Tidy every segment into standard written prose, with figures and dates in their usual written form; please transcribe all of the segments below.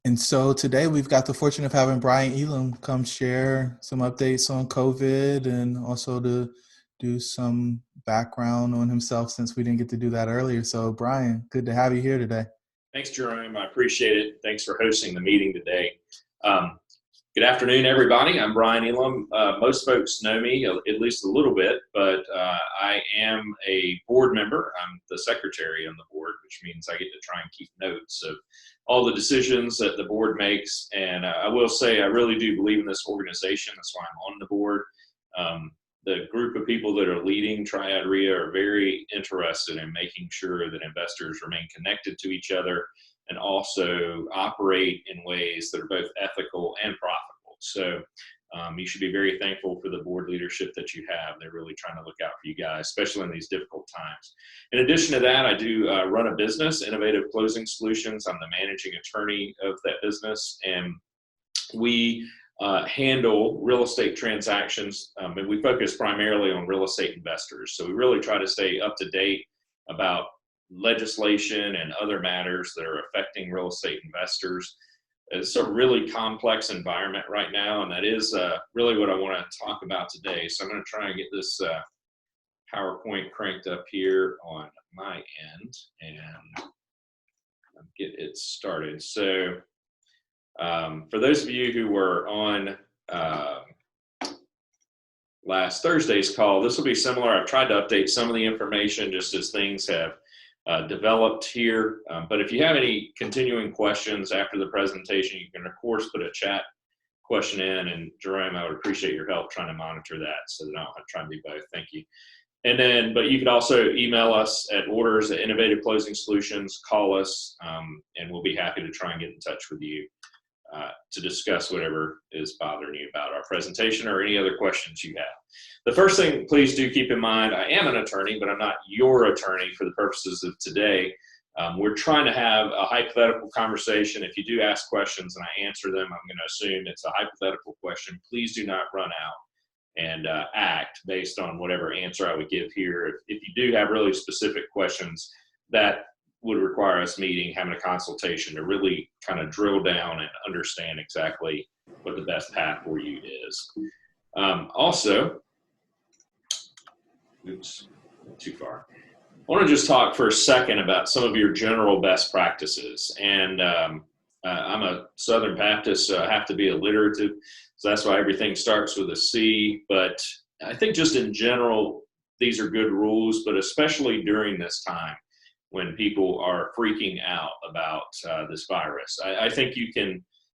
And so today we've got the fortune of having Brian Elam come share some updates on COVID and also to do some background on himself since we didn't get to do that earlier. So Brian, good to have you here today. Thanks, Jerome. I appreciate it. Thanks for hosting the meeting today. Um, Good afternoon, everybody. I'm Brian Elam. Most folks know me at least a little bit, but I am a board member. I'm the secretary on the board, which means I get to try and keep notes of all the decisions that the board makes. And I will say I really do believe in this organization. That's why I'm on the board. The group of people that are leading Triad REIA are very interested in making sure that investors remain connected to each other and also operate in ways that are both ethical and profitable. So you should be very thankful for the board leadership that you have. They're really trying to look out for you guys, especially in these difficult times. In addition to that, I do run a business, Innovative Closing Solutions. I'm the managing attorney of that business, and we handle real estate transactions, and we focus primarily on real estate investors. So we really try to stay up to date about legislation and other matters that are affecting real estate investors. It's a really complex environment right now, and that is really what I want to talk about today. So I'm going to try and get this PowerPoint cranked up here on my end and get it started. So for those of you who were on last Thursday's call, this will be similar. I've tried to update some of the information just as things have developed here. But if you have any continuing questions after the presentation, you can, of course, put a chat question in. And Jerome, I would appreciate your help trying to monitor that so that I don't have to try and do both. Thank you. And then, but you could also email us at orders@Innovative Closing Solutions, call us, and we'll be happy to try and get in touch with you to discuss whatever is bothering you about our presentation or any other questions you have. The first thing, please do keep in mind, I am an attorney, but I'm not your attorney for the purposes of today. We're trying to have a hypothetical conversation. If you do ask questions and I answer them, I'm going to assume it's a hypothetical question. Please do not run out and act based on whatever answer I would give here. If you do have really specific questions, that would require us meeting, having a consultation to really kind of drill down and understand exactly what the best path for you is. Also, oops, not too far. I want to just talk for a second about some of your general best practices. And I'm a Southern Baptist, so I have to be alliterative. So that's why everything starts with a C. But I think just in general, these are good rules, but especially during this time when people are freaking out about this virus. I think you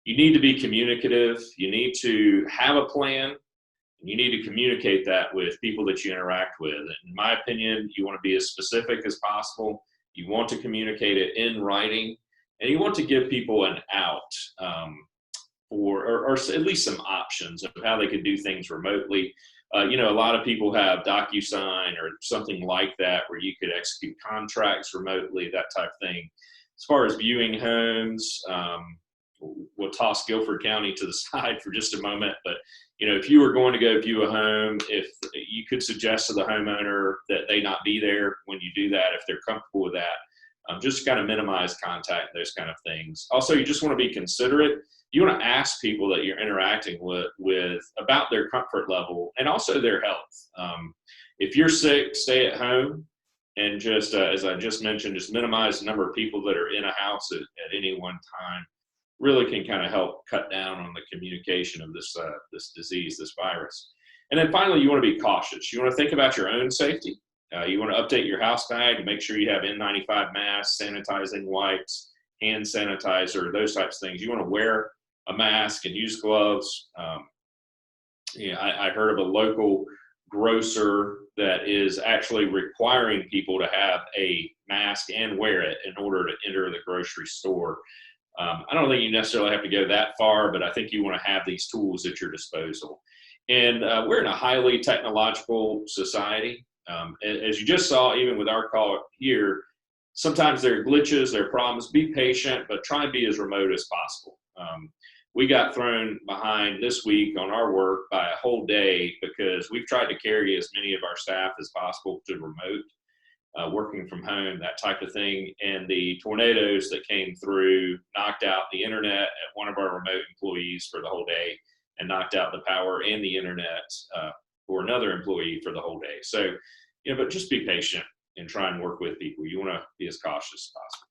need to be communicative. You need to have a plan. And you need to communicate that with people that you interact with. In my opinion, you want to be as specific as possible. You want to communicate it in writing, and you want to give people an out or at least some options of how they could do things remotely. A lot of people have DocuSign or something like that where you could execute contracts remotely, that type of thing. As far as viewing homes, we'll toss Guilford County to the side for just a moment. But, if you were going to go view a home, if you could suggest to the homeowner that they not be there when you do that, if they're comfortable with that, just kind of minimize contact, those kind of things. Also, you just want to be considerate. You want to ask people that you're interacting with about their comfort level and also their health. If you're sick, stay at home and just, as I just mentioned, just minimize the number of people that are in a house at any one time. Really can kind of help cut down on the communication of this disease, this virus. And then finally, you want to be cautious. You want to think about your own safety. You want to update your house bag and make sure you have N95 masks, sanitizing wipes, hand sanitizer, those types of things. You want to wear a mask and use gloves. I heard of a local grocer that is actually requiring people to have a mask and wear it in order to enter the grocery store. I don't think you necessarily have to go that far, but I think you want to have these tools at your disposal. And we're in a highly technological society. As you just saw, even with our call here, sometimes there are glitches, there are problems. Be patient, but try and be as remote as possible. We got thrown behind this week on our work by a whole day because we've tried to carry as many of our staff as possible to remote. working from home, that type of thing. And the tornadoes that came through knocked out the internet at one of our remote employees for the whole day, and knocked out the power and the internet for another employee for the whole day. So, but just be patient and try and work with people. You want to be as cautious as possible.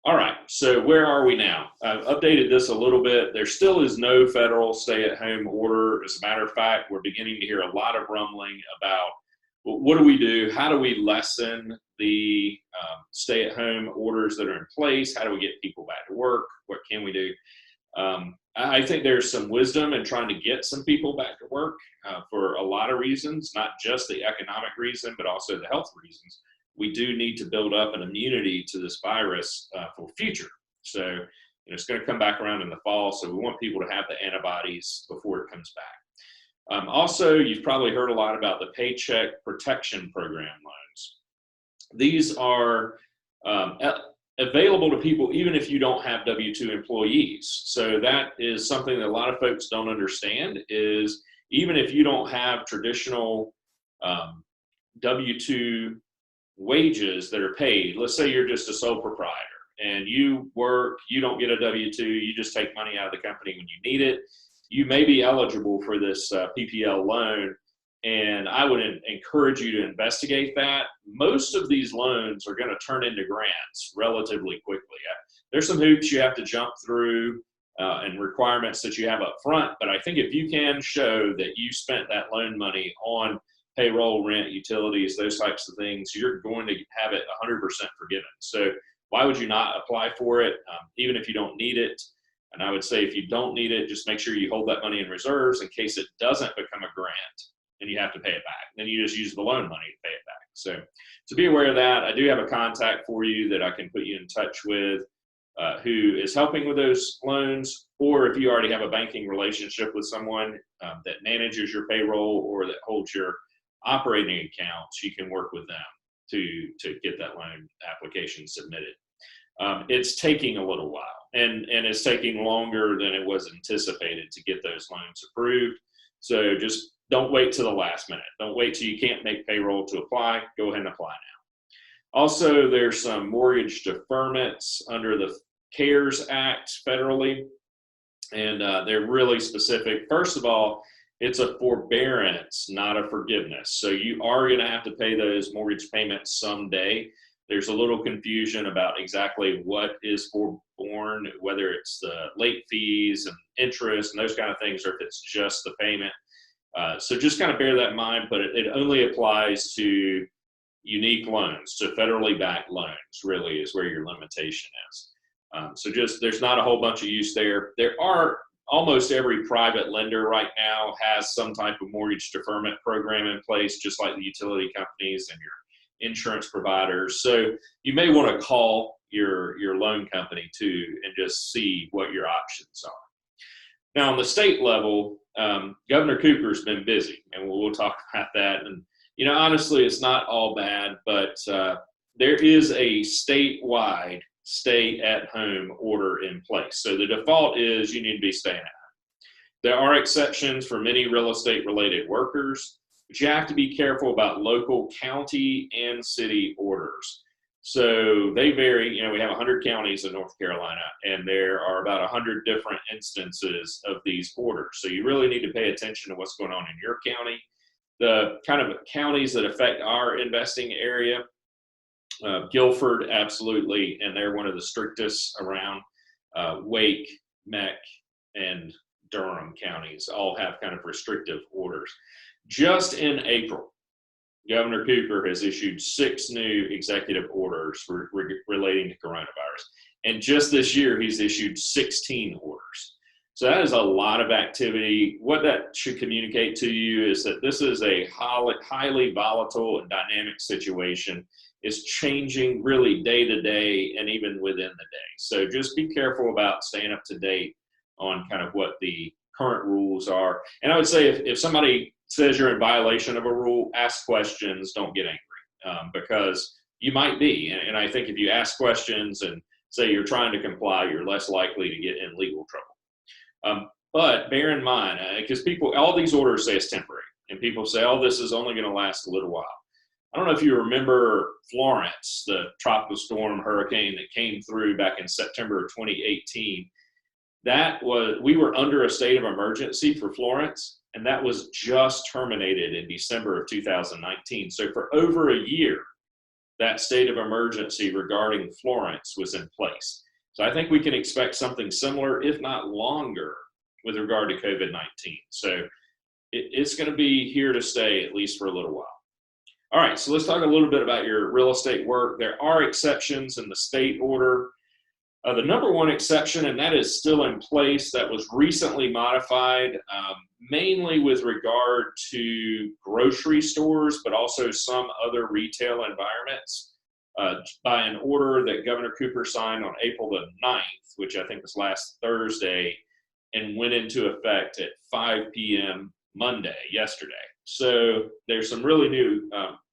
All right, so where are we now? I've updated this a little bit. There still is no federal stay-at-home order. As a matter of fact, we're beginning to hear a lot of rumbling about, well, what do we do? How do we lessen the stay-at-home orders that are in place? How do we get people back to work? What can we do? I think there's some wisdom in trying to get some people back to work for a lot of reasons, not just the economic reason, but also the health reasons. We do need to build up an immunity to this virus for future. So it's going to come back around in the fall, so we want people to have the antibodies before it comes back. Also, you've probably heard a lot about the Paycheck Protection Program loans. These are available to people even if you don't have W-2 employees. So that is something that a lot of folks don't understand, is even if you don't have traditional W-2 wages that are paid, let's say you're just a sole proprietor and you work, you don't get a W-2, you just take money out of the company when you need it, you may be eligible for this PPL loan. And I would encourage you to investigate that. Most of these loans are going to turn into grants relatively quickly. There's some hoops you have to jump through and requirements that you have up front, but I think if you can show that you spent that loan money on payroll, rent, utilities, those types of things, you're going to have it 100% forgiven. So why would you not apply for it, even if you don't need it? And I would say if you don't need it, just make sure you hold that money in reserves in case it doesn't become a grant and you have to pay it back. Then you just use the loan money to pay it back. So to be aware of that, I do have a contact for you that I can put you in touch with who is helping with those loans, or if you already have a banking relationship with someone that manages your payroll or that holds your operating accounts, you can work with them to get that loan application submitted. It's taking a little while, and it's taking longer than it was anticipated to get those loans approved. So just don't wait till the last minute. Don't wait till you can't make payroll to apply. Go ahead and apply now. Also, there's some mortgage deferments under the CARES Act federally, and they're really specific. First of all, it's a forbearance, not a forgiveness. So you are going to have to pay those mortgage payments someday. There's a little confusion about exactly what is forborne, whether it's the late fees and interest and those kind of things, or if it's just the payment. So just kind of bear that in mind, but it only applies to unique loans, to federally backed loans, really is where your limitation is. So just, there's not a whole bunch of use there. There are almost every private lender right now has some type of mortgage deferment program in place, just like the utility companies and your insurance providers. So you may want to call your loan company too and just see what your options are. Now on the state level, Governor Cooper's been busy, and we'll talk about that. And honestly, it's not all bad, but there is a statewide stay-at-home order in place. So the default is you need to be staying at home. There are exceptions for many real estate-related workers, but you have to be careful about local county and city orders. So they vary. We have 100 counties in North Carolina, and there are about 100 different instances of these orders. So you really need to pay attention to what's going on in your county. The kind of counties that affect our investing area, Guilford, absolutely, and they're one of the strictest around. Wake, Meck, and Durham counties all have kind of restrictive orders. Just in April, Governor Cooper has issued 6 new executive orders relating to coronavirus. And just this year, he's issued 16 orders. So that is a lot of activity. What that should communicate to you is that this is a highly volatile and dynamic situation. It's changing really day to day and even within the day. So just be careful about staying up to date on kind of what the current rules are. And I would say if somebody says you're in violation of a rule, ask questions, don't get angry, because you might be. And I think if you ask questions and say you're trying to comply, you're less likely to get in legal trouble. But bear in mind, because all these orders say it's temporary, and people say, oh, this is only going to last a little while. I don't know if you remember Florence, the tropical storm hurricane that came through back in September of 2018. We were under a state of emergency for Florence, and that was just terminated in December of 2019. So for over a year, that state of emergency regarding Florence was in place. So I think we can expect something similar, if not longer, with regard to COVID-19. So it's going to be here to stay, at least for a little while. All right, so let's talk a little bit about your real estate work. There are exceptions in the state order. The number one exception, and that is still in place, that was recently modified, mainly with regard to grocery stores, but also some other retail environments, by an order that Governor Cooper signed on April the 9th, which I think was last Thursday, and went into effect at 5 p.m. Monday, yesterday. So there's some really new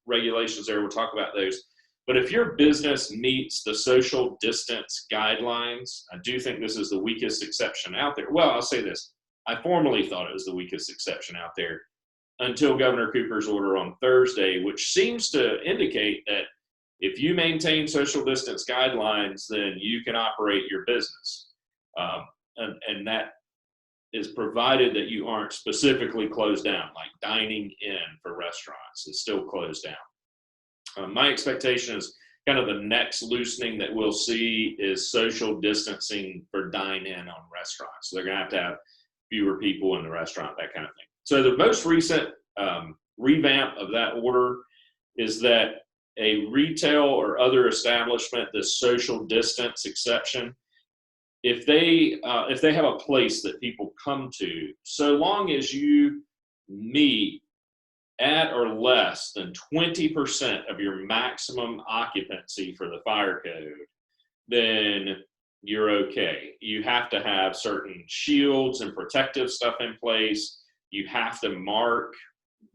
regulations there. We'll talk about those. But if your business meets the social distance guidelines, I do think this is the weakest exception out there. Well, I'll say this. I formerly thought it was the weakest exception out there until Governor Cooper's order on Thursday, which seems to indicate that if you maintain social distance guidelines, then you can operate your business. And that is provided that you aren't specifically closed down, like dining in for restaurants is still closed down. My expectation is kind of the next loosening that we'll see is social distancing for dine-in on restaurants. So they're going to have fewer people in the restaurant, that kind of thing. So the most recent revamp of that order is that a retail or other establishment, this social distance exception, if they have a place that people come to, so long as you meet at or less than 20% of your maximum occupancy for the fire code, then you're okay. You have to have certain shields and protective stuff in place. You have to mark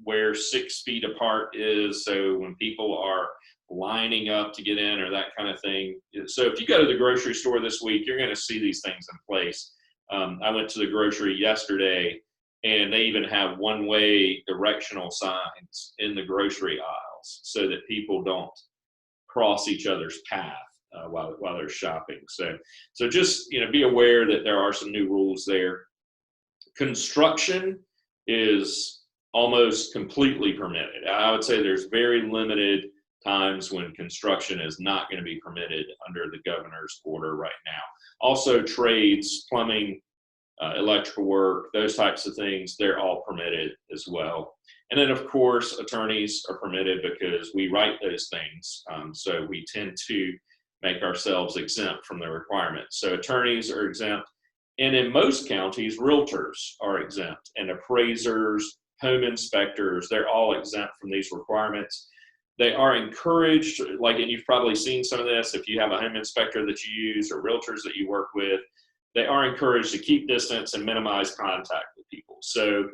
where 6 feet apart is, so when people are lining up to get in or that kind of thing. So if you go to the grocery store this week, you're going to see these things in place. I went to the grocery yesterday, and they even have one-way directional signs in the grocery aisles so that people don't cross each other's path while they're shopping. So just be aware that there are some new rules there. Construction is almost completely permitted. I would say there's very limited times when construction is not going to be permitted under the governor's order right now. Also, trades, plumbing, electrical work, those types of things, they're all permitted as well. And then, of course, attorneys are permitted because we write those things. So we tend to make ourselves exempt from the requirements. So attorneys are exempt. And in most counties, realtors are exempt, and appraisers, home inspectors, they're all exempt from these requirements. They are encouraged, and you've probably seen some of this, if you have a home inspector that you use or realtors that you work with, they are encouraged to keep distance and minimize contact with people. So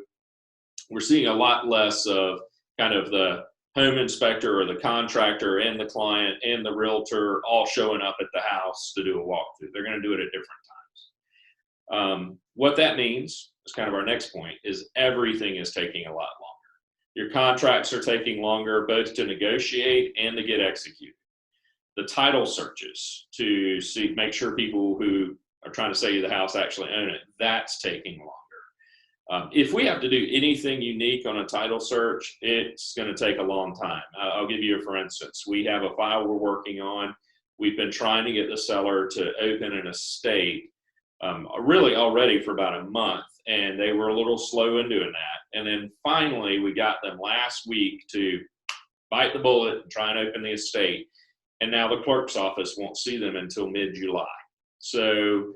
we're seeing a lot less of kind of the home inspector or the contractor and the client and the realtor all showing up at the house to do a walkthrough. They're going to do it at different times. What that means is kind of our next point is everything is taking a lot longer. Your contracts are taking longer both to negotiate and to get executed. The title searches to make sure people who are trying to sell you the house actually own it, that's taking longer. If we have to do anything unique on a title search, it's going to take a long time. I'll give you a for instance. We have a file we're working on. We've been trying to get the seller to open an estate really already for about a month, and they were a little slow in doing that. And then finally, we got them last week to bite the bullet and try and open the estate. And now the clerk's office won't see them until mid-July. So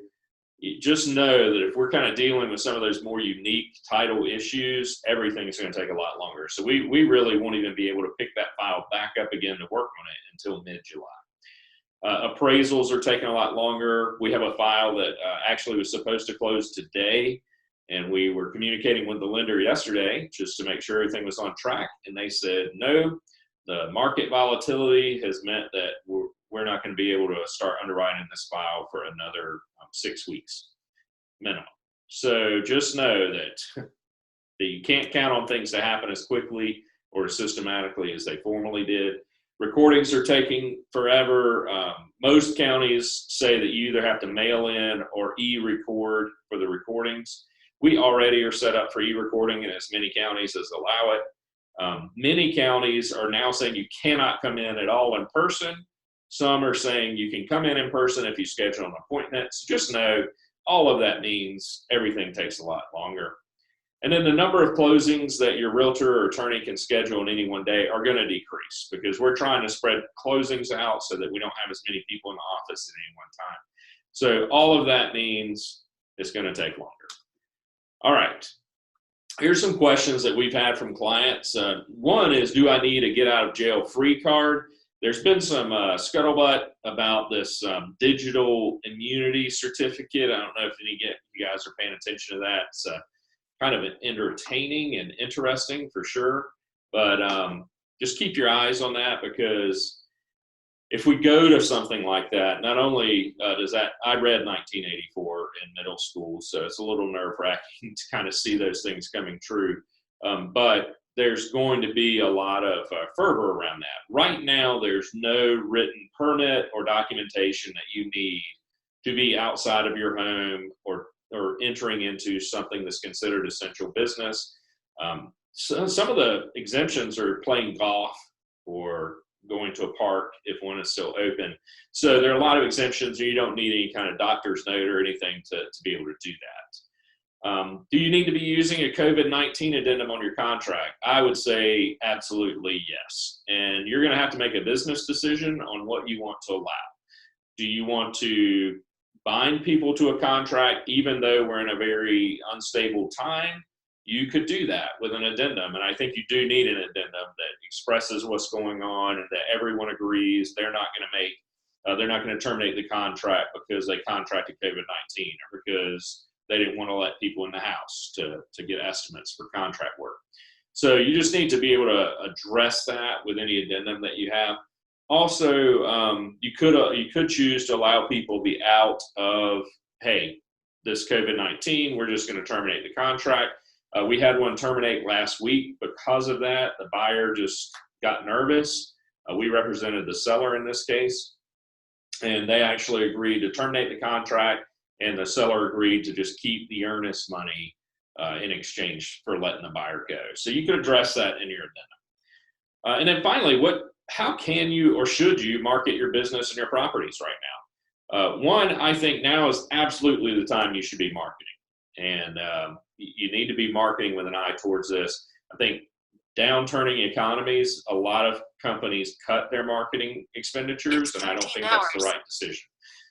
you just know that if we're kind of dealing with some of those more unique title issues, everything is going to take a lot longer. So we really won't even be able to pick that file back up again to work on it until mid-July. Appraisals are taking a lot longer. We have a file that actually was supposed to close today, and we were communicating with the lender yesterday just to make sure everything was on track, and they said, no, the market volatility has meant that we're not going to be able to start underwriting this file for another 6 weeks minimum. So just know that you can't count on things to happen as quickly or as systematically as they formerly did. Recordings are taking forever. Most counties say that you either have to mail in or e-record for the recordings. We already are set up for e-recording in as many counties as allow it. Many counties are now saying you cannot come in at all in person. Some are saying you can come in person if you schedule an appointment. So just know all of that means everything takes a lot longer. And then the number of closings that your realtor or attorney can schedule in any one day are going to decrease because we're trying to spread closings out so that we don't have as many people in the office at any one time. So all of that means it's going to take longer. All right. Here's some questions that we've had from clients. One is, do I need a get out of jail free card? There's been some scuttlebutt about this digital immunity certificate. I don't know if you guys are paying attention to that. It's kind of entertaining and interesting for sure, but just keep your eyes on that, because if we go to something like that, not only does that, I read 1984 in middle school, so it's a little nerve-wracking to kind of see those things coming true, but there's going to be a lot of fervor around that. Right now, there's no written permit or documentation that you need to be outside of your home or entering into something that's considered essential business. So some of the exemptions are playing golf or going to a park if one is still open. So there are a lot of exemptions, and you don't need any kind of doctor's note or anything to be able to do that. Do you need to be using a COVID-19 addendum on your contract? I would say absolutely yes. And you're going to have to make a business decision on what you want to allow. Do you want to bind people to a contract even though we're in a very unstable time? You could do that with an addendum, and I think you do need an addendum that expresses what's going on and that everyone agrees they're not going to terminate the contract because they contracted COVID-19 or because they didn't want to let people in the house to get estimates for contract work. So you just need to be able to address that with any addendum that you have. Also, you could choose to allow people to be out of, hey, this COVID-19, we're just going to terminate the contract. We had one terminate last week because of that. The buyer just got nervous. We represented the seller in this case, and they actually agreed to terminate the contract, and the seller agreed to just keep the earnest money in exchange for letting the buyer go. So you could address that in your addendum. And then finally, how can you or should you market your business and your properties right now? One, I think now is absolutely the time you should be marketing. And you need to be marketing with an eye towards this. I think downturning economies, a lot of companies cut their marketing expenditures, and I don't think that's the right decision.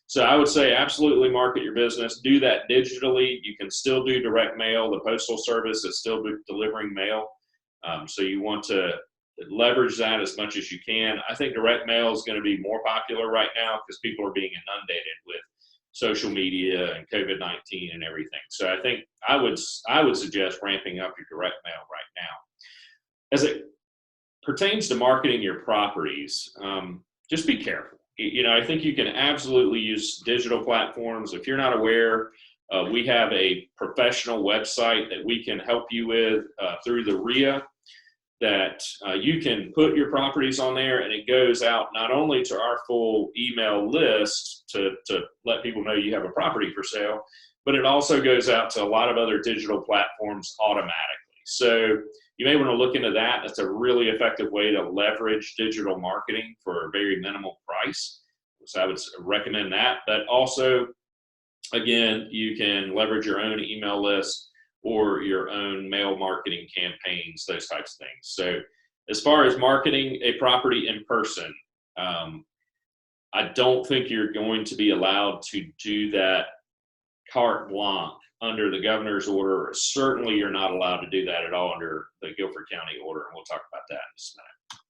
So I would say absolutely market your business. Do that digitally. You can still do direct mail. The Postal Service is still delivering mail. So you want to leverage that as much as you can. I think direct mail is going to be more popular right now because people are being inundated with social media and COVID-19 and everything. So I think I would suggest ramping up your direct mail right now. As it pertains to marketing your properties, just be careful. I think you can absolutely use digital platforms. If you're not aware, we have a professional website that we can help you with through the REIA, that you can put your properties on there, and it goes out not only to our full email list to let people know you have a property for sale, but it also goes out to a lot of other digital platforms automatically. So you may want to look into that. That's a really effective way to leverage digital marketing for a very minimal price. So I would recommend that. But also, again, you can leverage your own email list or your own mail marketing campaigns, those types of things. So as far as marketing a property in person, I don't think you're going to be allowed to do that carte blanche under the governor's order. Certainly you're not allowed to do that at all under the Guilford County order, and we'll talk about that in just a minute.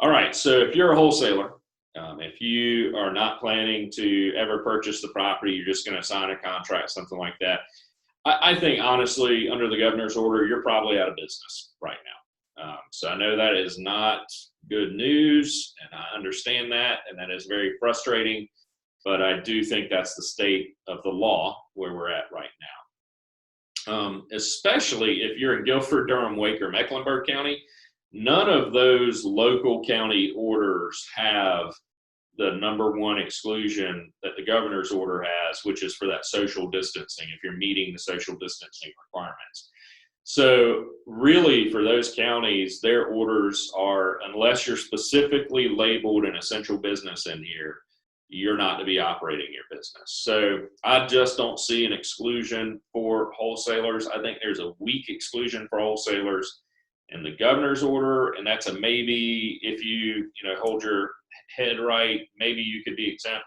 All right, so if you're a wholesaler, if you are not planning to ever purchase the property, you're just going to sign a contract, something like that, I think, honestly, under the governor's order, you're probably out of business right now. So I know that is not good news, and I understand that, and that is very frustrating, but I do think that's the state of the law where we're at right now. Especially if you're in Guilford, Durham, Wake, or Mecklenburg County, none of those local county orders have the #1 exclusion that the governor's order has, which is for that social distancing, if you're meeting the social distancing requirements. So really for those counties, their orders are, unless you're specifically labeled an essential business in here, you're not to be operating your business. So I just don't see an exclusion for wholesalers. I think there's a weak exclusion for wholesalers in the governor's order, and that's a maybe. If you hold your head right, maybe you could be exempt.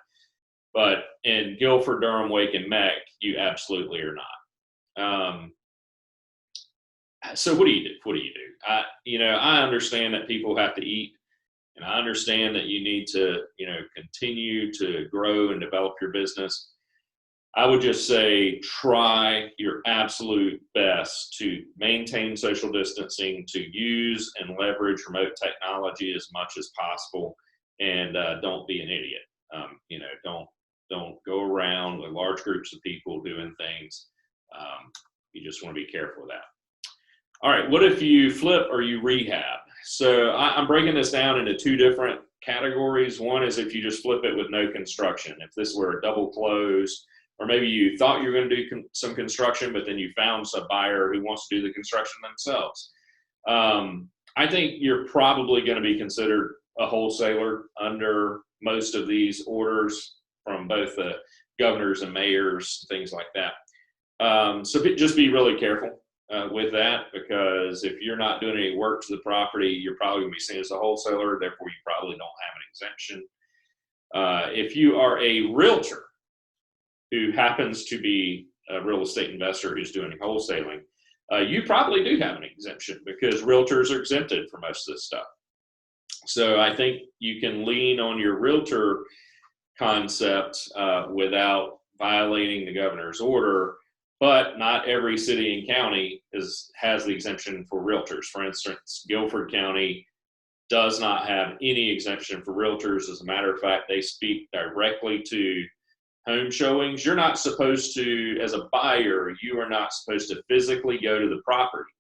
But in Guilford, Durham, Wake, and Meck, you absolutely are not. So what do you do? What do you do? I understand that people have to eat, and I understand that you need to, continue to grow and develop your business. I would just say try your absolute best to maintain social distancing, to use and leverage remote technology as much as possible, and don't be an idiot. Don't go around with large groups of people doing things. You just want to be careful of that. All right, what if you flip or you rehab? So I'm breaking this down into 2 different categories. One is if you just flip it with no construction. If this were a double close, or maybe you thought you were going to do some construction, but then you found some buyer who wants to do the construction themselves. I think you're probably going to be considered a wholesaler under most of these orders from both the governors and mayors, things like that. So just be really careful with that, because if you're not doing any work to the property, you're probably going to be seen as a wholesaler. Therefore, you probably don't have an exemption. If you are a realtor who happens to be a real estate investor who's doing wholesaling, you probably do have an exemption, because realtors are exempted from most of this stuff. So I think you can lean on your realtor concept without violating the governor's order. But not every city and county has the exemption for realtors. For instance, Guilford County does not have any exemption for realtors. As a matter of fact, they speak directly to home showings. You're not supposed to, as a buyer, you are not supposed to physically go to the property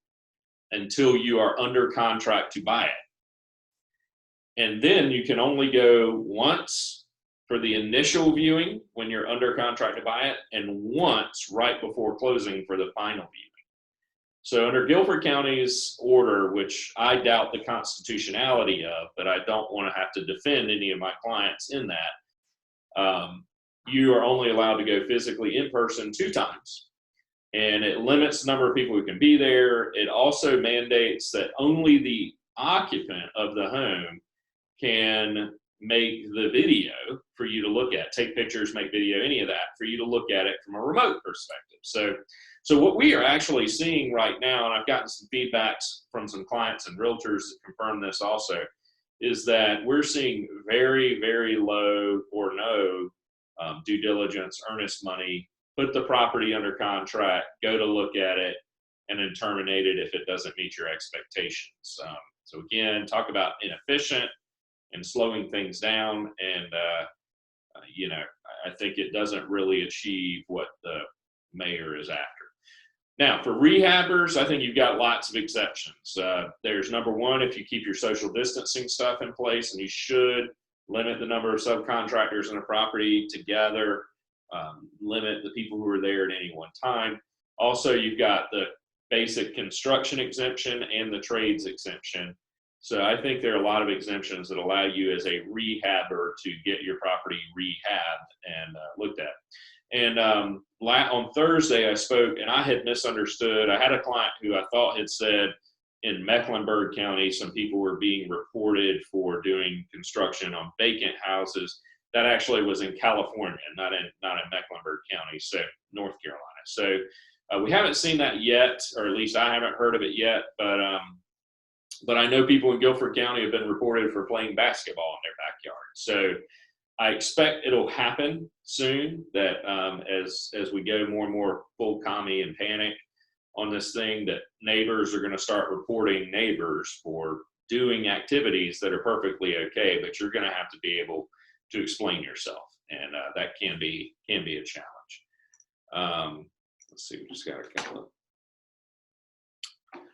until you are under contract to buy it. And then you can only go once for the initial viewing when you're under contract to buy it, and once right before closing for the final viewing. So under Guilford County's order, which I doubt the constitutionality of, but I don't want to have to defend any of my clients in that, you are only allowed to go physically in person 2 times. And it limits the number of people who can be there. It also mandates that only the occupant of the home can make the video for you to look at, take pictures, make video, any of that, for you to look at it from a remote perspective. So what we are actually seeing right now, and I've gotten some feedbacks from some clients and realtors that confirm this also, is that we're seeing very, very low or no due diligence, earnest money, put the property under contract, go to look at it, and then terminate it if it doesn't meet your expectations. So again, talk about inefficient and slowing things down. And, I think it doesn't really achieve what the mayor is after. Now, for rehabbers, I think you've got lots of exceptions. There's #1, if you keep your social distancing stuff in place, and you should limit the number of subcontractors in a property together, limit the people who are there at any one time. Also, you've got the basic construction exemption and the trades exemption. So I think there are a lot of exemptions that allow you as a rehabber to get your property rehabbed and looked at. And on Thursday I spoke, and I had misunderstood. I had a client who I thought had said in Mecklenburg County some people were being reported for doing construction on vacant houses. That actually was in California, not in Mecklenburg County, so North Carolina. So we haven't seen that yet, or at least I haven't heard of it yet. But I know people in Guilford County have been reported for playing basketball in their backyard. So I expect it'll happen soon, that as we go more and more full commie and panic on this thing, that neighbors are going to start reporting neighbors for doing activities that are perfectly okay, but you're going to have to be able to explain yourself, and that can be a challenge. Let's see, we just got a couple of.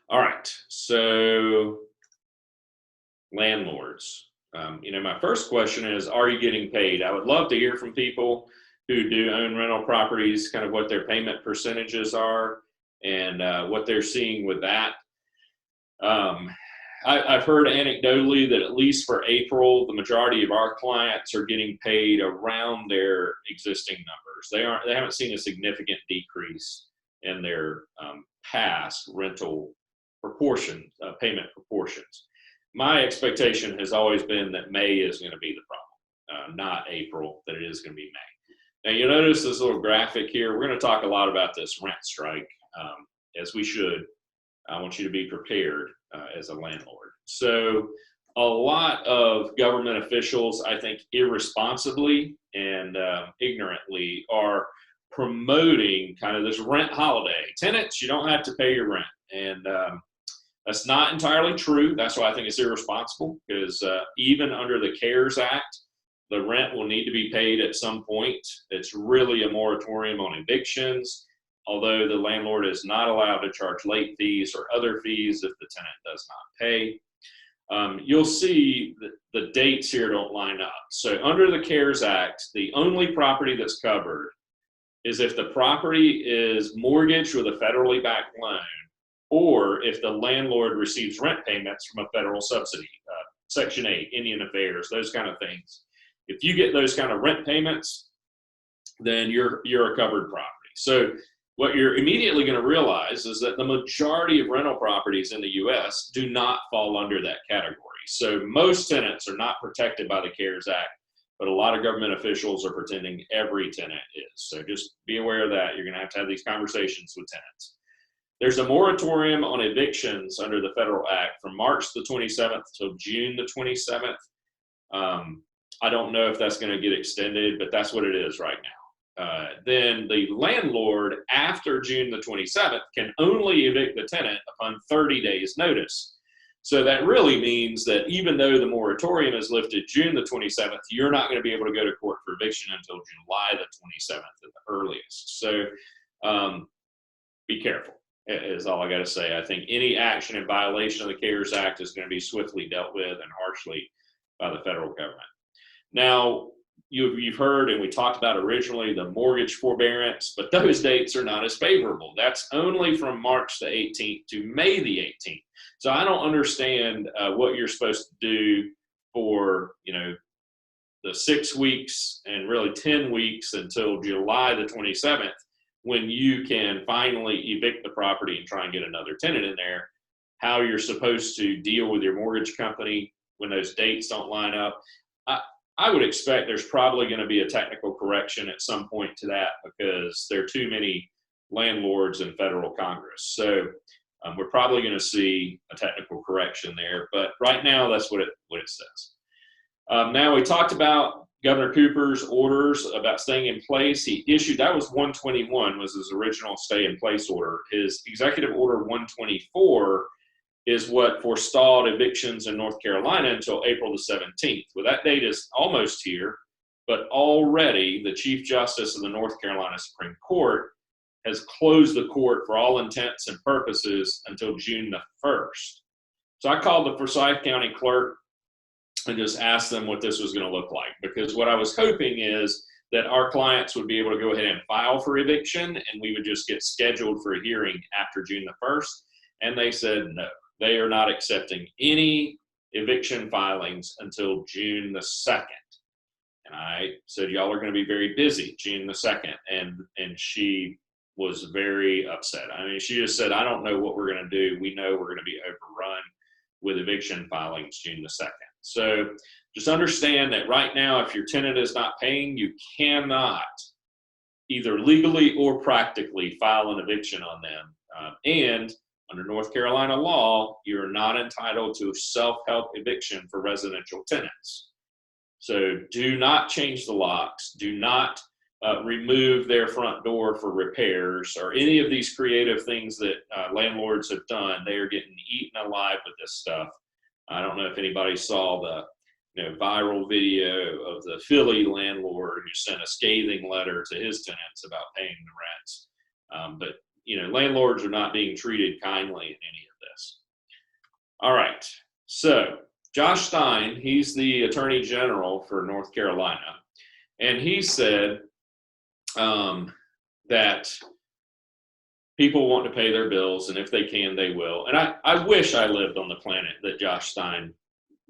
All right, so landlords. My first question is, are you getting paid? I would love to hear from people who do own rental properties, kind of what their payment percentages are and what they're seeing with that. I've heard anecdotally that at least for April, the majority of our clients are getting paid around their existing numbers. They haven't seen a significant decrease in their past rental payment proportions. My expectation has always been that May is going to be the problem, not April, that it is going to be May. Now, you'll notice this little graphic here. We're going to talk a lot about this rent strike, as we should. I want you to be prepared as a landlord. So a lot of government officials, I think, irresponsibly and ignorantly are promoting kind of this rent holiday. Tenants, you don't have to pay your rent. And that's not entirely true. That's why I think it's irresponsible, because even under the CARES Act, the rent will need to be paid at some point. It's really a moratorium on evictions, although the landlord is not allowed to charge late fees or other fees if the tenant does not pay. You'll see that the dates here don't line up. So under the CARES Act, the only property that's covered is if the property is mortgaged with a federally backed loan, or if the landlord receives rent payments from a federal subsidy, Section 8, Indian Affairs, those kind of things. If you get those kind of rent payments, then you're a covered property. So what you're immediately going to realize is that the majority of rental properties in the U.S. do not fall under that category. So most tenants are not protected by the CARES Act, but a lot of government officials are pretending every tenant is. So just be aware of that. You're going to have these conversations with tenants. There's a moratorium on evictions under the federal act from March the 27th till June the 27th. I don't know if that's going to get extended, but that's what it is right now. Then the landlord, after June the 27th, can only evict the tenant upon 30 days notice. So that really means that even though the moratorium is lifted June the 27th, you're not going to be able to go to court for eviction until July the 27th at the earliest. So be careful, is all I got to say. I think any action in violation of the CARES Act is going to be swiftly dealt with and harshly by the federal government. Now, you've heard, and we talked about originally, the mortgage forbearance, but those dates are not as favorable. That's only from March the 18th to May the 18th. So I don't understand what you're supposed to do for, the 6 weeks and really 10 weeks until July the 27th, when you can finally evict the property and try and get another tenant in there, how you're supposed to deal with your mortgage company when those dates don't line up. I would expect there's probably going to be a technical correction at some point to that, because there are too many landlords in federal Congress. So we're probably going to see a technical correction there. But right now, that's what it says. Now, we talked about Governor Cooper's orders about staying in place. He issued, that was 121, was his original stay in place order. His executive order 124 is what forestalled evictions in North Carolina until April the 17th. Well, that date is almost here, but already the Chief Justice of the North Carolina Supreme Court has closed the court for all intents and purposes until June the 1st. So I called the Forsyth County clerk and just asked them what this was going to look like, because what I was hoping is that our clients would be able to go ahead and file for eviction, and we would just get scheduled for a hearing after June the 1st. And they said no. They are not accepting any eviction filings until June the 2nd. And I said, y'all are going to be very busy June the 2nd. And she was very upset. I mean, she just said, I don't know what we're going to do. We know we're going to be overrun with eviction filings June the 2nd. So just understand that right now, if your tenant is not paying, you cannot either legally or practically file an eviction on them. And under North Carolina law, you're not entitled to self-help eviction for residential tenants. So do not change the locks. Do not remove their front door for repairs or any of these creative things that landlords have done. They are getting eaten alive with this stuff. I don't know if anybody saw the viral video of the Philly landlord who sent a scathing letter to his tenants about paying the rents. But landlords are not being treated kindly in any of this. All right. So Josh Stein, he's the Attorney General for North Carolina, and he said that people want to pay their bills, and if they can, they will. And I wish I lived on the planet that Josh Stein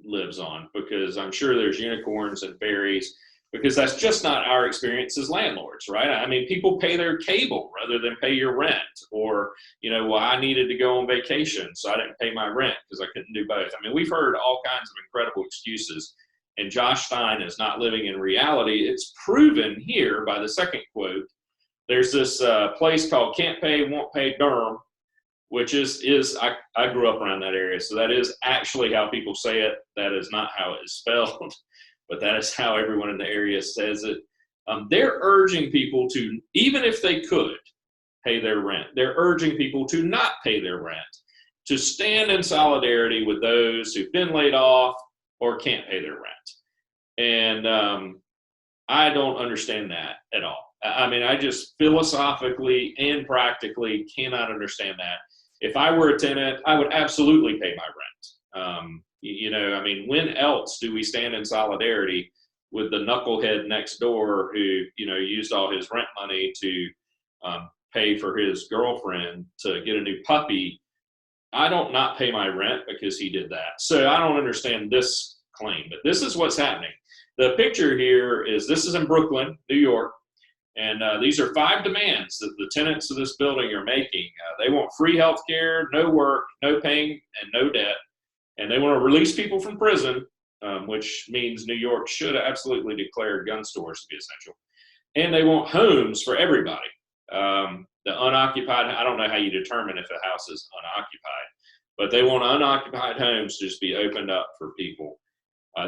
lives on, because I'm sure there's unicorns and fairies, because that's just not our experience as landlords, right? I mean, people pay their cable rather than pay your rent, or, well, I needed to go on vacation, so I didn't pay my rent because I couldn't do both. I mean, we've heard all kinds of incredible excuses, and Josh Stein is not living in reality. It's proven here by the second quote. There's this place called Can't Pay, Won't Pay Durham, which I grew up around that area, so that is actually how people say it. That is not how it is spelled, but that is how everyone in the area says it. They're urging people to, even if they could pay their rent, they're urging people to not pay their rent, to stand in solidarity with those who've been laid off or can't pay their rent. And I don't understand that at all. I mean, I just philosophically and practically cannot understand that. If I were a tenant, I would absolutely pay my rent. I mean, when else do we stand in solidarity with the knucklehead next door who, used all his rent money to pay for his girlfriend to get a new puppy? I don't not pay my rent because he did that. So I don't understand this claim, but this is what's happening. The picture here this is in Brooklyn, New York. And these are 5 demands that the tenants of this building are making. They want free health care, no work, no paying, and no debt. And they want to release people from prison, which means New York should absolutely declare gun stores to be essential. And they want homes for everybody. The unoccupied, I don't know how you determine if a house is unoccupied, but they want unoccupied homes to just be opened up for people.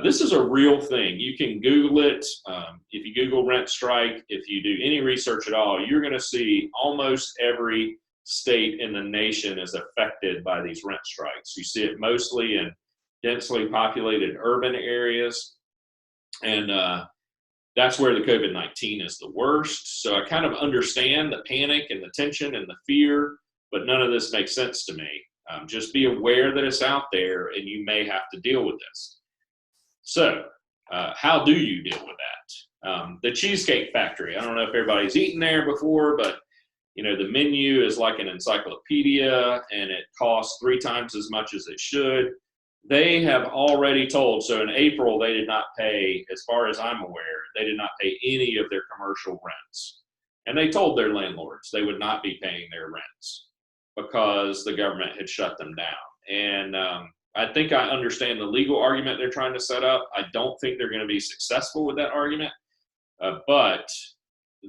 This is a real thing. You can Google it. If you Google rent strike, if you do any research at all, you're going to see almost every state in the nation is affected by these rent strikes. You see it mostly in densely populated urban areas. And that's where the COVID-19 is the worst. So I kind of understand the panic and the tension and the fear, but none of this makes sense to me. Just be aware that it's out there and you may have to deal with this. So how do you deal with that? The Cheesecake Factory, I don't know if everybody's eaten there before, but the menu is like an encyclopedia and it costs 3 times as much as it should. They have already told, so in April, they did not pay, as far as I'm aware, they did not pay any of their commercial rents. And they told their landlords they would not be paying their rents because the government had shut them down. And I think I understand the legal argument they're trying to set up. I don't think they're going to be successful with that argument, but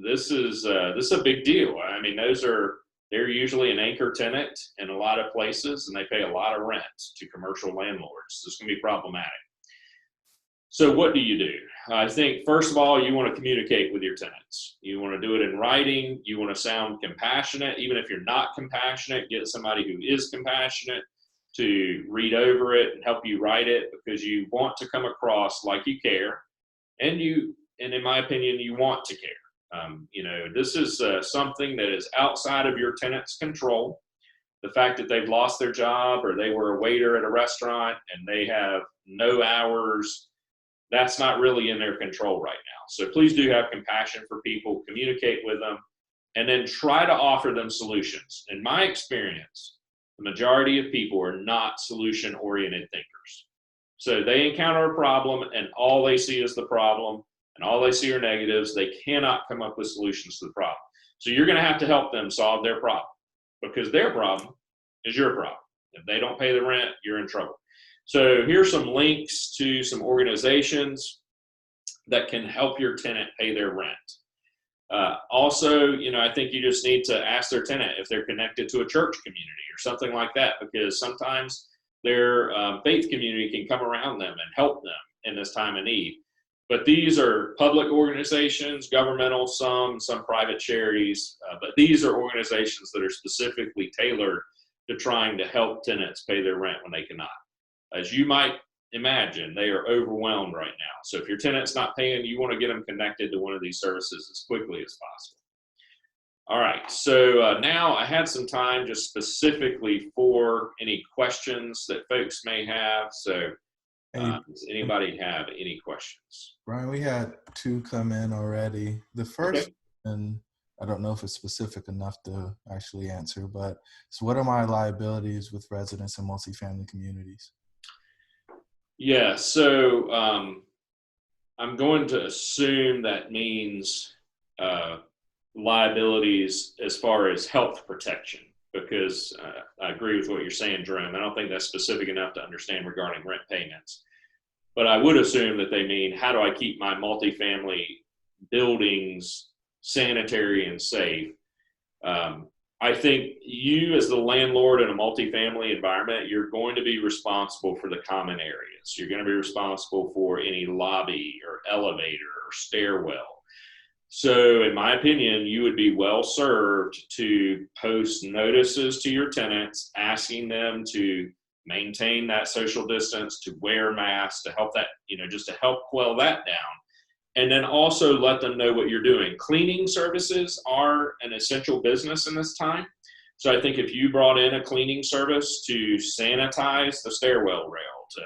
this is a big deal. I mean, they're usually an anchor tenant in a lot of places, and they pay a lot of rent to commercial landlords. This can be problematic. So what do you do? I think, first of all, you want to communicate with your tenants. You want to do it in writing. You want to sound compassionate. Even if you're not compassionate, get somebody who is compassionate to read over it and help you write it, because you want to come across like you care, and in my opinion, you want to care. This is something that is outside of your tenant's control. The fact that they've lost their job, or they were a waiter at a restaurant and they have no hours, that's not really in their control right now. So please do have compassion for people, communicate with them, and then try to offer them solutions. In my experience, the majority of people are not solution-oriented thinkers. So they encounter a problem and all they see is the problem, and all they see are negatives. They cannot come up with solutions to the problem. So you're going to have to help them solve their problem, because their problem is your problem. If they don't pay the rent, you're in trouble. So here's some links to some organizations that can help your tenant pay their rent. Also, I think you just need to ask their tenant if they're connected to a church community or something like that, because sometimes their faith community can come around them and help them in this time of need. But these are public organizations, governmental, some private charities, but these are organizations that are specifically tailored to trying to help tenants pay their rent when they cannot. As you might imagine, they are overwhelmed right now. So if your tenant's not paying, you want to get them connected to one of these services as quickly as possible. All right, so now I had some time just specifically for any questions that folks may have. So Hey, Does anybody have any questions? Brian, we had two come in already. The first, Okay. and I don't know if it's specific enough to actually answer, but it's what are my liabilities with residents in multifamily communities? Yeah, so I'm going to assume that means uh, liabilities as far as health protection, because I agree with what you're saying, Jerome. I don't think that's specific enough to understand regarding rent payments. But I would assume that they mean, how do I keep my multifamily buildings sanitary and safe? Um, I think you, as the landlord in a multifamily environment, you're going to be responsible for the common areas. You're going to be responsible for any lobby or elevator or stairwell. So, in my opinion, you would be well served to post notices to your tenants asking them to maintain that social distance, to wear masks, to help that, just to help quell that down. And then also let them know what you're doing. Cleaning services are an essential business in this time. So I think if you brought in a cleaning service to sanitize the stairwell rail, to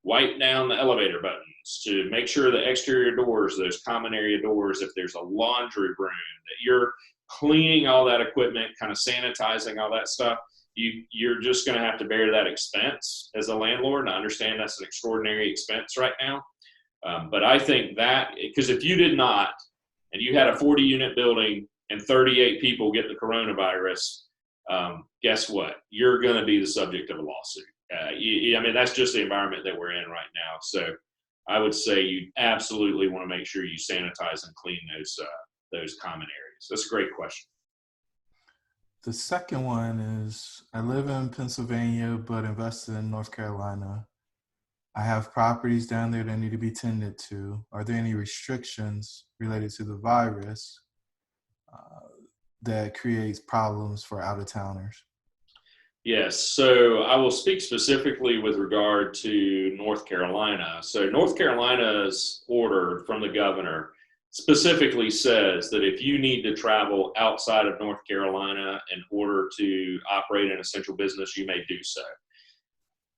wipe down the elevator buttons, to make sure the exterior doors, those common area doors, if there's a laundry room, that you're cleaning all that equipment, kind of sanitizing all that stuff, you're just going to have to bear that expense as a landlord. And I understand that's an extraordinary expense right now. But I think that, because if you did not, and you had a 40 unit building and 38 people get the coronavirus, guess what? You're going to be the subject of a lawsuit. I mean, that's just the environment that we're in right now. So I would say you absolutely want to make sure you sanitize and clean those common areas. That's a great question. The second one is I live in Pennsylvania but invested in North Carolina. I have properties down there that need to be tended to. Are there any restrictions related to the virus that creates problems for out of towners? Yes, so I will speak specifically with regard to North Carolina. So, North Carolina's order from the governor specifically says that if you need to travel outside of North Carolina in order to operate an essential business, you may do so.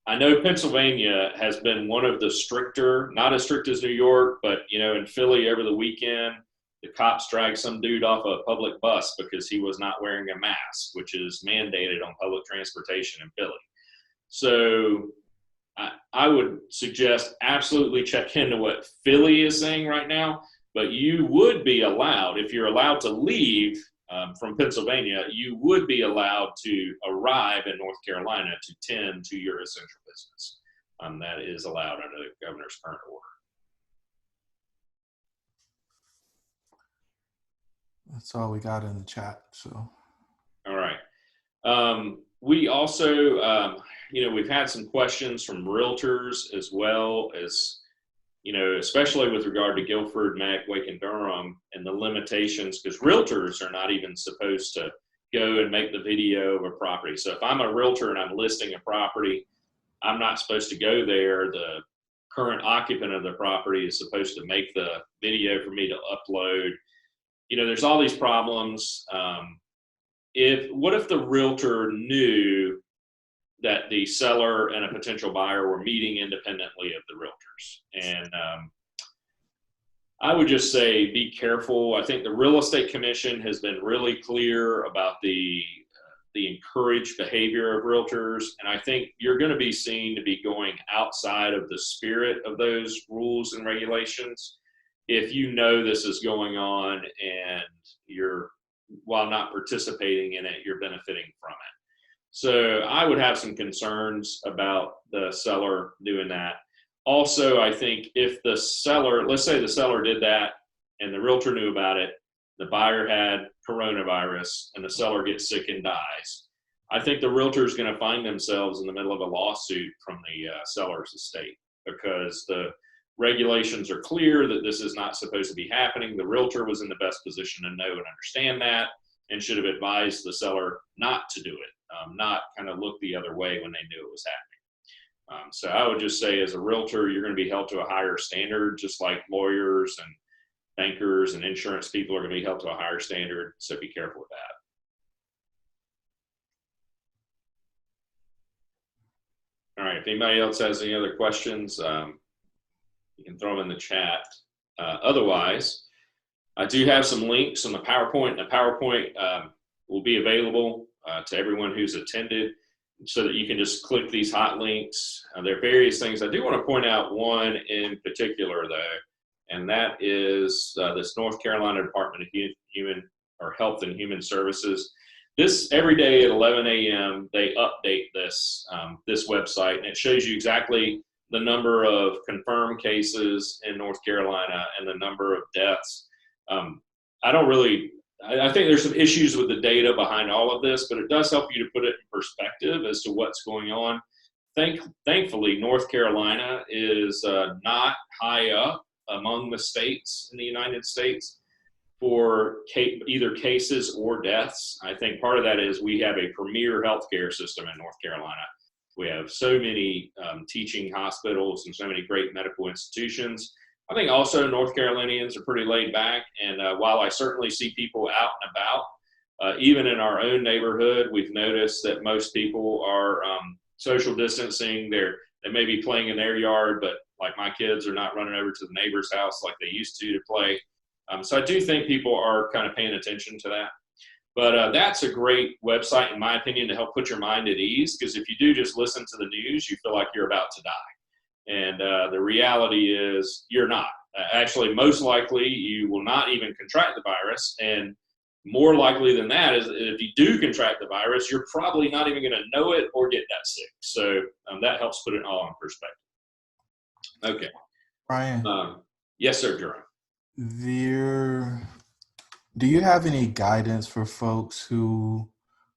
I know Pennsylvania has been one of the stricter, not as strict as New York, but in Philly over the weekend, the cops dragged some dude off a public bus because he was not wearing a mask, which is mandated on public transportation in Philly. So I would suggest absolutely check into what Philly is saying right now, but you would be allowed, if you're allowed to leave from Pennsylvania, you would be allowed to arrive in North Carolina to tend to your essential business. That is allowed under the governor's current order. That's all we got in the chat. So, All right. We also, we've had some questions from realtors as well as, especially with regard to Guilford, Mack, Wake, and Durham and the limitations, because realtors are not even supposed to go and make the video of a property. So if I'm a realtor and I'm listing a property, I'm not supposed to go there. The current occupant of the property is supposed to make the video for me to upload. There's all these problems. What if the realtor knew that the seller and a potential buyer were meeting independently of the realtors? And I would just say be careful. I think the Real Estate Commission has been really clear about the encouraged behavior of realtors, and I think you're going to be seen to be going outside of the spirit of those rules and regulations if you know this is going on and you're, while not participating in it, you're benefiting from it. So I would have some concerns about the seller doing that. Also, I think if the seller, let's say the seller did that and the realtor knew about it, the buyer had coronavirus and the seller gets sick and dies, I think the realtor is going to find themselves in the middle of a lawsuit from the seller's estate, because the regulations are clear that this is not supposed to be happening. The realtor was in the best position to know and understand that and should have advised the seller not to do it, not kind of look the other way when they knew it was happening. So I would just say, as a realtor, you're going to be held to a higher standard, just like lawyers and bankers and insurance people are going to be held to a higher standard. So be careful with that. All right. If anybody else has any other questions, you can throw them in the chat. Otherwise, I do have some links on the PowerPoint. The PowerPoint will be available to everyone who's attended so that you can just click these hot links. There are various things. I do want to point out one in particular, though, and that is this North Carolina Department of Health and Human Services. This every day at 11 a.m. they update this this website, and it shows you exactly the number of confirmed cases in North Carolina and the number of deaths. I think there's some issues with the data behind all of this, but it does help you to put it in perspective as to what's going on. Thankfully, North Carolina is not high up among the states in the United States for either cases or deaths. I think part of that is we have a premier healthcare system in North Carolina. We have so many teaching hospitals and so many great medical institutions. I think also North Carolinians are pretty laid back, and while I certainly see people out and about, even in our own neighborhood, we've noticed that most people are social distancing. They may be playing in their yard, but like my kids are not running over to the neighbor's house like they used to play. So I do think people are kind of paying attention to that. But that's a great website, in my opinion, to help put your mind at ease, because if you do just listen to the news, you feel like you're about to die. And the reality is you're not. Actually, most likely you will not even contract the virus. And more likely than that is if you do contract the virus, you're probably not even going to know it or get that sick. So that helps put it all in perspective. Okay. Brian. Yes, sir, Jerome. Do you have any guidance for folks who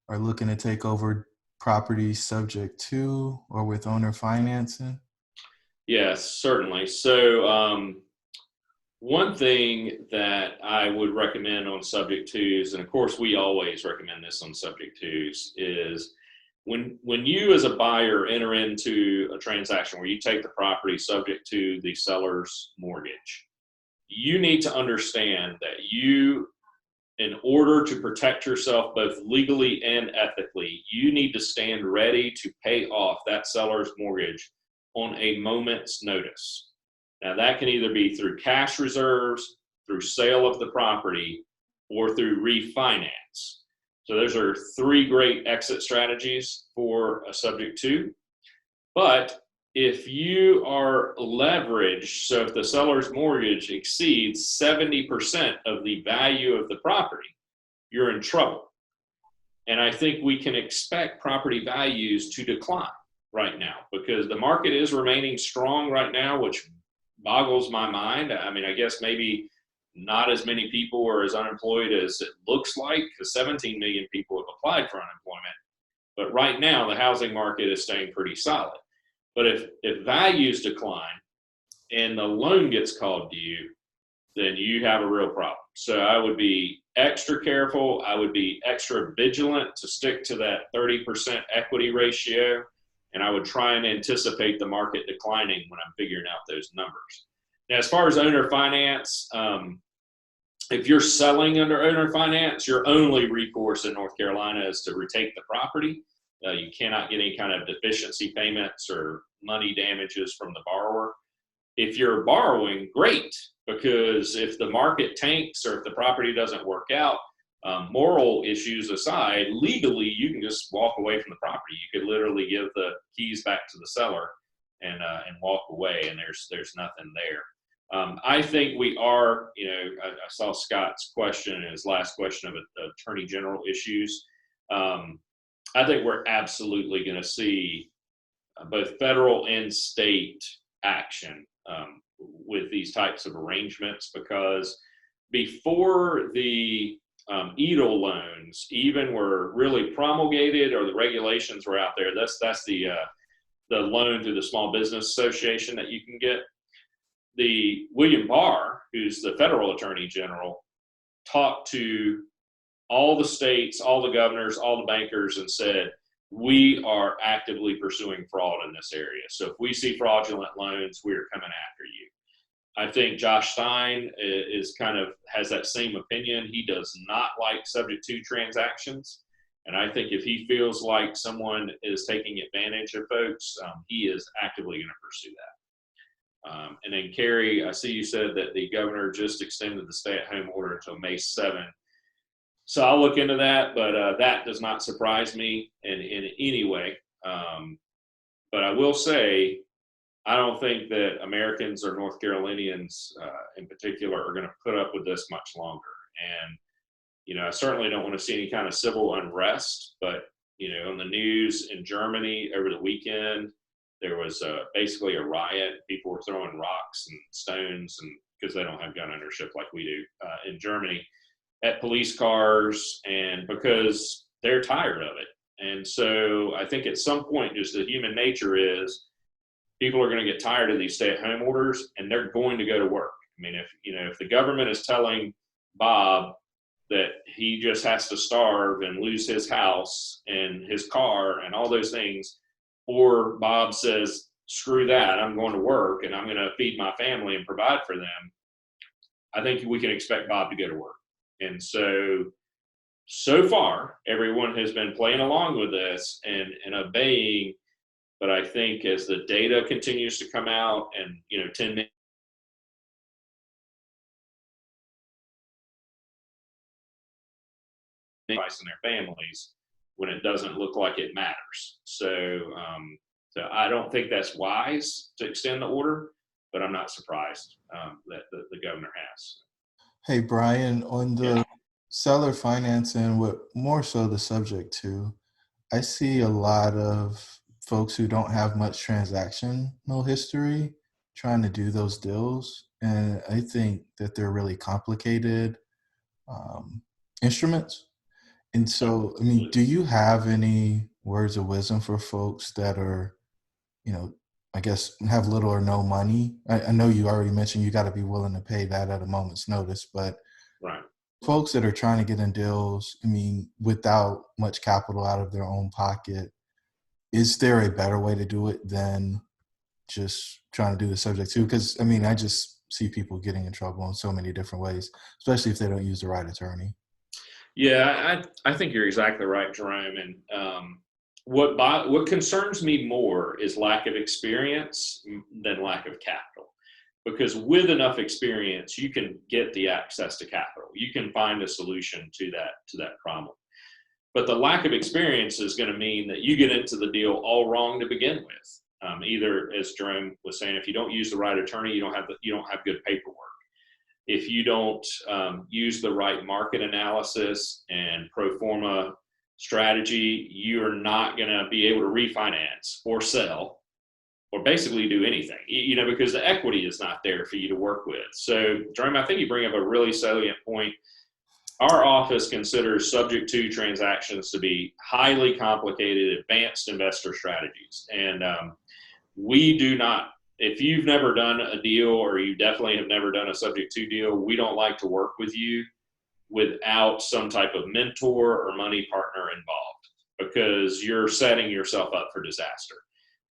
are looking to take over properties subject to or with owner financing? Yes, certainly. So one thing that I would recommend on subject twos, and of course we always recommend this on subject twos, is when you as a buyer enter into a transaction where you take the property subject to the seller's mortgage, you need to understand that in order to protect yourself both legally and ethically, you need to stand ready to pay off that seller's mortgage on a moment's notice. Now, that can either be through cash reserves, through sale of the property, or through refinance. So those are three great exit strategies for a subject to. But if you are leveraged, so if the seller's mortgage exceeds 70% of the value of the property, you're in trouble. And I think we can expect property values to decline right now because the market is remaining strong right now, which boggles my mind. I mean, I guess maybe not as many people are as unemployed as it looks like, because 17 million people have applied for unemployment. But right now, the housing market is staying pretty solid. But if values decline and the loan gets called due, then you have a real problem. So I would be extra careful. I would be extra vigilant to stick to that 30% equity ratio. And I would try and anticipate the market declining when I'm figuring out those numbers. Now, as far as owner finance, if you're selling under owner finance, your only recourse in North Carolina is to retake the property. You cannot get any kind of deficiency payments or money damages from the borrower. If you're borrowing, great, because if the market tanks or if the property doesn't work out, moral issues aside, legally, you can just walk away from the property. You could literally give the keys back to the seller and walk away, and there's nothing there. I think we are, I saw Scott's question and his last question of attorney general issues. I think we're absolutely going to see both federal and state action with these types of arrangements, because before the EDL loans even were really promulgated or the regulations were out there, that's the loan through the Small Business Association that you can get. The William Barr, who's the federal attorney general, talked to all the states, all the governors, all the bankers, and said, we are actively pursuing fraud in this area. So if we see fraudulent loans, we're coming after you. I think Josh Stein has that same opinion. He does not like subject to transactions. And I think if he feels like someone is taking advantage of folks, he is actively going to pursue that. And then Carrie, I see you said that the governor just extended the stay-at-home order until May 7th. So I'll look into that, but that does not surprise me in any way. But I will say, I don't think that Americans or North Carolinians in particular are going to put up with this much longer. And I certainly don't want to see any kind of civil unrest, but, on the news in Germany over the weekend, there was basically a riot. People were throwing rocks and stones, and because they don't have gun ownership like we do in Germany, at police cars, and because they're tired of it. And so I think at some point, just the human nature is people are going to get tired of these stay-at-home orders, and they're going to go to work. I mean, if the government is telling Bob that he just has to starve and lose his house and his car and all those things, or Bob says, screw that, I'm going to work and I'm going to feed my family and provide for them, I think we can expect Bob to go to work. And so far, everyone has been playing along with this and obeying. But I think as the data continues to come out and, 10 advice in their families when it doesn't look like it matters. So I don't think that's wise to extend the order, but I'm not surprised that the governor has. Hey, Brian, on the seller financing, what more so the subject to, I see a lot of folks who don't have much transactional history trying to do those deals. And I think that they're really complicated instruments. And so, I mean, do you have any words of wisdom for folks that are, I guess have little or no money? I know you already mentioned you got to be willing to pay that at a moment's notice, but right. Folks that are trying to get in deals, I mean, without much capital out of their own pocket, is there a better way to do it than just trying to do the subject to? Because, I mean, I just see people getting in trouble in so many different ways, especially if they don't use the right attorney. Yeah, I think you're exactly right, Jerome. And what concerns me more is lack of experience than lack of capital. Because with enough experience, you can get the access to capital. You can find a solution to that problem. But the lack of experience is going to mean that you get into the deal all wrong to begin with. Either, as Jerome was saying, if you don't use the right attorney, you don't have good paperwork. If you don't use the right market analysis and pro forma strategy, you're not going to be able to refinance or sell or basically do anything, because the equity is not there for you to work with. So, Jerome, I think you bring up a really salient point. Our office considers subject to transactions to be highly complicated, advanced investor strategies. And we do not, if you've never done a deal or you definitely have never done a subject to deal, we don't like to work with you without some type of mentor or money partner involved, because you're setting yourself up for disaster.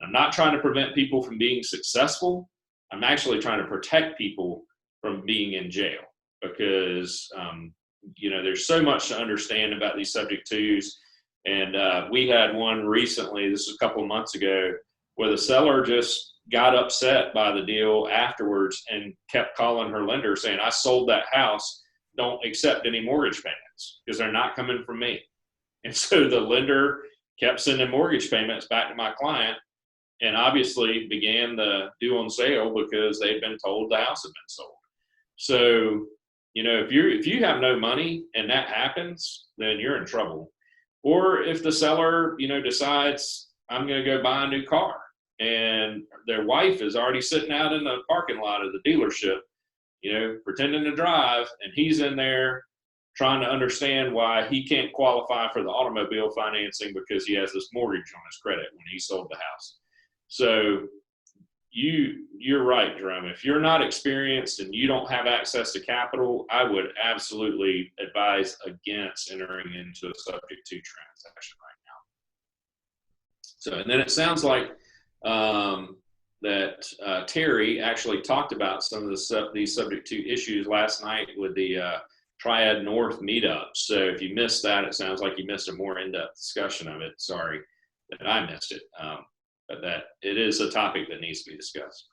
I'm not trying to prevent people from being successful. I'm actually trying to protect people from being in jail, because there's so much to understand about these subject twos. And we had one recently, this was a couple of months ago, where the seller just got upset by the deal afterwards and kept calling her lender saying, I sold that house, don't accept any mortgage payments because they're not coming from me. And so the lender kept sending mortgage payments back to my client, and obviously began the due on sale because they'd been told the house had been sold. So, if you have no money and that happens, then you're in trouble. Or if the seller, decides I'm going to go buy a new car, and their wife is already sitting out in the parking lot of the dealership, pretending to drive, and he's in there trying to understand why he can't qualify for the automobile financing because he has this mortgage on his credit when he sold the house. So you're right, Jerome. If you're not experienced and you don't have access to capital, I would absolutely advise against entering into a subject to transaction right now. So, and then it sounds like that Terry actually talked about some of these subject to issues last night with the Triad North meetup. So if you missed that, it sounds like you missed a more in-depth discussion of it. Sorry that I missed it, but that it is a topic that needs to be discussed.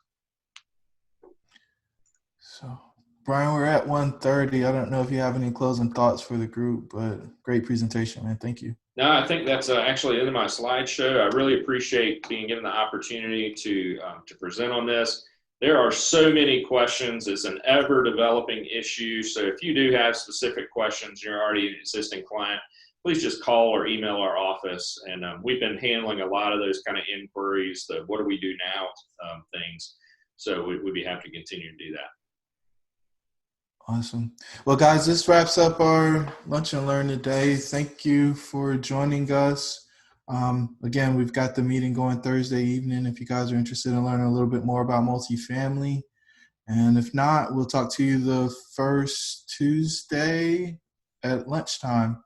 So, Brian, we're at 1:30. I don't know if you have any closing thoughts for the group, but great presentation, man. Thank you. No, I think that's actually the end of my slideshow. I really appreciate being given the opportunity to present on this. There are so many questions. It's an ever-developing issue. So if you do have specific questions, you're already an existing client, please just call or email our office. And we've been handling a lot of those kind of inquiries, the what do we do now things. So we'd be happy to continue to do that. Awesome. Well, guys, this wraps up our Lunch and Learn today. Thank you for joining us. Again, we've got the meeting going Thursday evening if you guys are interested in learning a little bit more about multifamily. And if not, we'll talk to you the first Tuesday at lunchtime.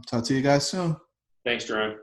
Talk to you guys soon. Thanks, Jerome.